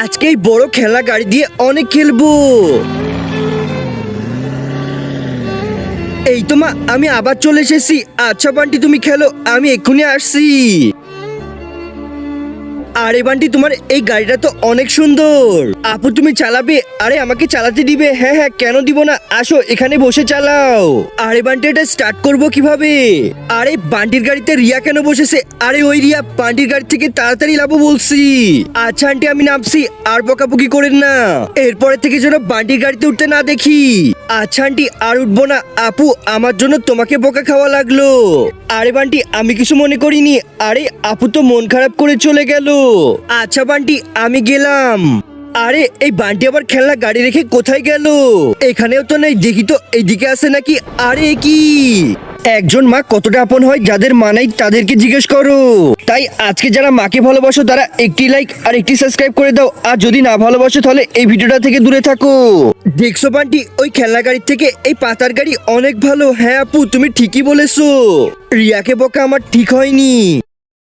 আজকে এই বড় খেলা গাড়ি দিয়ে অনেক খেলবো। এই তো মা, আমি আবার চলে এসেছি। আচ্ছা বান্টি, তুমি খেলো, আমি এক্ষুনি আসছি। আরে বান্টি, তোমার এই গাড়িটা তো অনেক সুন্দর। আপু তুমি চালাবে? আরে আমাকে চালাতে দিবে? হ্যাঁ হ্যাঁ, কেন দিব না, আসো এখানে বসে চালাও। আরে বান্টি, এটা স্টার্ট করবো কিভাবে? আরে বান্টির গাড়িতে রিয়া কেন বসেছে? আরে ওই রিয়া, বান্টির গাড়ি থেকে তাড়াতাড়ি লাভো বলছি। আচ্ছা আন্টি, আমি নামছি, আর বকাবকি করেন না। এরপরে থেকে যেন বান্টির গাড়িতে উঠতে না দেখি। আচ্ছা আন্টি, আর উঠবো না। আপু, আমার জন্য তোমাকে বোকা খাওয়া লাগলো। আরে বান্টি, আমি কিছু মনে করিনি। আরে আপু তো মন খারাপ করে চলে গেল। আচ্ছা বান্টি, আমি গেলাম। আরে এই বান্টি আবার খেলনা গাড়ি রেখে কোথায় গেল? এখানেও তো নেই, দেখি তো এইদিকে আছে নাকি। আরে কি, একজন মা কতটা আপন হয়, যাদের মা নাই তাদেরকে জিজ্ঞেস করো। তাই আজকে যারা মাকে ভালোবাসো তারা একটি লাইক আর একটি সাবস্ক্রাইব করে দাও, আর যদি না ভালোবাসো তাহলে এই ভিডিওটা থেকে দূরে থাকো। দেখছো বান্টি, ওই খেলনা গাড়ির থেকে এই পাতার গাড়ি অনেক ভালো। হ্যাঁ আপু, তুমি ঠিকই বলেছো। রিয়াকে বকা আমার ঠিক হয়নি।